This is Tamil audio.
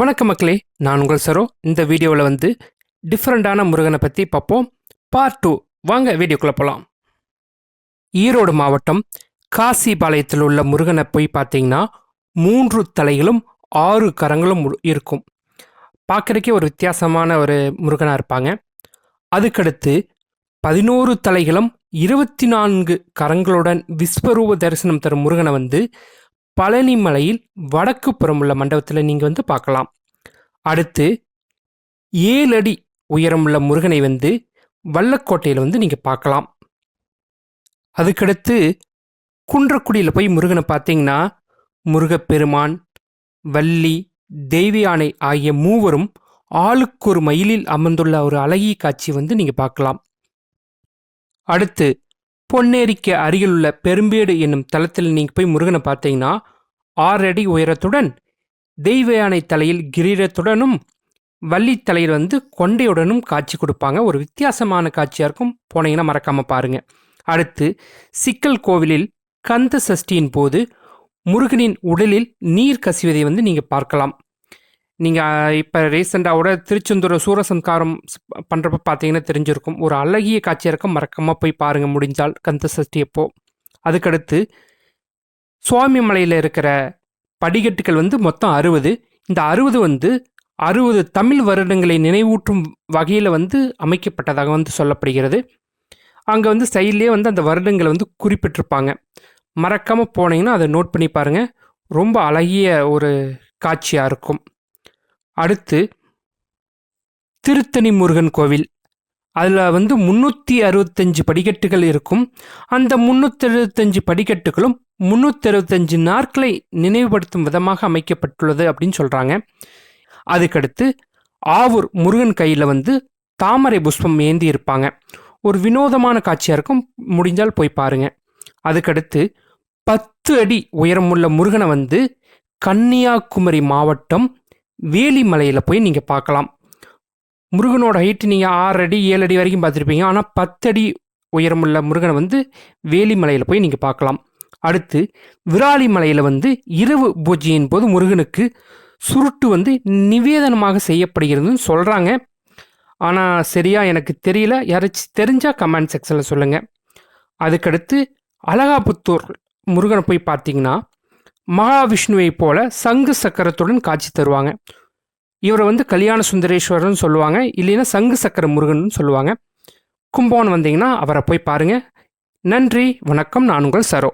வணக்கம் மக்களே, நான் உங்கள் சரோ. இந்த வீடியோவில் டிஃப்ரெண்டான முருகனை பற்றி பார்ப்போம். பார்ட் 2. வாங்க வீடியோக்குள்ளே போகலாம். ஈரோடு மாவட்டம் காசிபாளையத்தில் உள்ள முருகனை போய் பார்த்தீங்கன்னா 3 தலைகளும் 6 கரங்களும் இருக்கும். பார்க்குறக்கே ஒரு வித்தியாசமான ஒரு முருகனாக இருப்பாங்க. அதுக்கடுத்து 11 தலைகளும் 24 கரங்களுடன் விஸ்வரூப தரிசனம் தரும் முருகனை பழனி மலையில் வடக்கு புறம் உள்ள மண்டபத்தில் நீங்கள் பார்க்கலாம். அடுத்து 7 அடி உயரமுள்ள முருகனை வல்லக்கோட்டையில் நீங்கள் பார்க்கலாம். அதுக்கடுத்து குன்றக்குடியில் போய் முருகனை பார்த்தீங்கன்னா முருகப்பெருமான், வள்ளி, தெய்வயானை ஆகிய மூவரும் ஆளுக்கு ஒரு மயிலில் அமர்ந்துள்ள ஒரு அழகிய காட்சி நீங்கள் பார்க்கலாம். அடுத்து பொன்னேரிக்கு அருகிலுள்ள பெரும்பேடு என்னும் தளத்தில் நீங்கள் போய் முருகனை பார்த்தீங்கன்னா 6 அடி உயரத்துடன் தெய்வயானை தலையில் கிரீடத்துடனும் வள்ளி தலையில் கொண்டையுடனும் காட்சி கொடுப்பாங்க. ஒரு வித்தியாசமான காட்சியாக இருக்கும். போனீங்கன்னா மறக்காமல் பாருங்கள். அடுத்து சிக்கல் கோவிலில் கந்த சஷ்டியின் போது முருகனின் உடலில் நீர் கசிவதை நீங்கள் பார்க்கலாம். நீங்கள் இப்போ ரீசெண்டாக திருச்செந்தூர் சூரசம்காரம் பண்ணுறப்ப பார்த்தீங்கன்னா தெரிஞ்சிருக்கும். ஒரு அழகிய காட்சியாக இருக்கும். மறக்காமல் போய் பாருங்கள் முடிஞ்சால் கந்த சஷ்டி அப்போ. அதுக்கடுத்து சுவாமி மலையில் இருக்கிற படிக்கட்டுகள் மொத்தம் 60. இந்த 60 60 தமிழ் வருடங்களை நினைவூற்றும் வகையில் அமைக்கப்பட்டதாக சொல்லப்படுகிறது. அங்கே சைட்லேயே அந்த வருடங்களை குறிப்பிட்டிருப்பாங்க. மறக்காமல் போனீங்கன்னா அதை நோட் பண்ணி பாருங்கள். ரொம்ப அழகிய ஒரு காட்சியாக இருக்கும். அடுத்து திருத்தணி முருகன் கோவில். அதில் 365 படிக்கட்டுகள் இருக்கும். அந்த 365 படிக்கட்டுகளும் 365 நாட்களை நினைவுபடுத்தும் விதமாக அமைக்கப்பட்டுள்ளது அப்படின்னு சொல்கிறாங்க. அதுக்கடுத்து ஆவூர் முருகன் கையில் தாமரை புஷ்பம் ஏந்தி இருப்பாங்க. ஒரு வினோதமான காட்சியாக இருக்கும். முடிஞ்சால் போய் பாருங்க. அதுக்கடுத்து 10 அடி உயரமுள்ள முருகனை கன்னியாகுமரி மாவட்டம் வேலிமலையில் போய் நீங்கள் பார்க்கலாம். முருகனோட ஹைட்டு நீங்கள் 6 அடி 7 அடி வரைக்கும் பார்த்துருப்பீங்க. ஆனால் 10 அடி உயரமுள்ள முருகனை வேலிமலையில் போய் நீங்கள் பார்க்கலாம். அடுத்து விராலி மலையில் இரவு பூஜையின் போது முருகனுக்கு சுருட்டு நிவேதனமாக செய்யப்படுகிறதுன்னு சொல்கிறாங்க. ஆனால் சரியாக எனக்கு தெரியல. யாராச்சும் தெரிஞ்சால் கமெண்ட் செக்ஷனில் சொல்லுங்கள். அதுக்கடுத்து அழகாபுத்தூர் முருகனை போய் பார்த்தீங்கன்னா மகாவிஷ்ணுவை போல சங்கு சக்கரத்துடன் காட்சி தருவாங்க. இவரை கல்யாண சுந்தரேஸ்வரர்னு சொல்லுவாங்க, இல்லைன்னா சங்கு சக்கர முருகன் சொல்லுவாங்க. கும்பகோணம் வந்தீங்கன்னா அவரை போய் பாருங்கள். நன்றி, வணக்கம். நான் உங்கள் சரோ.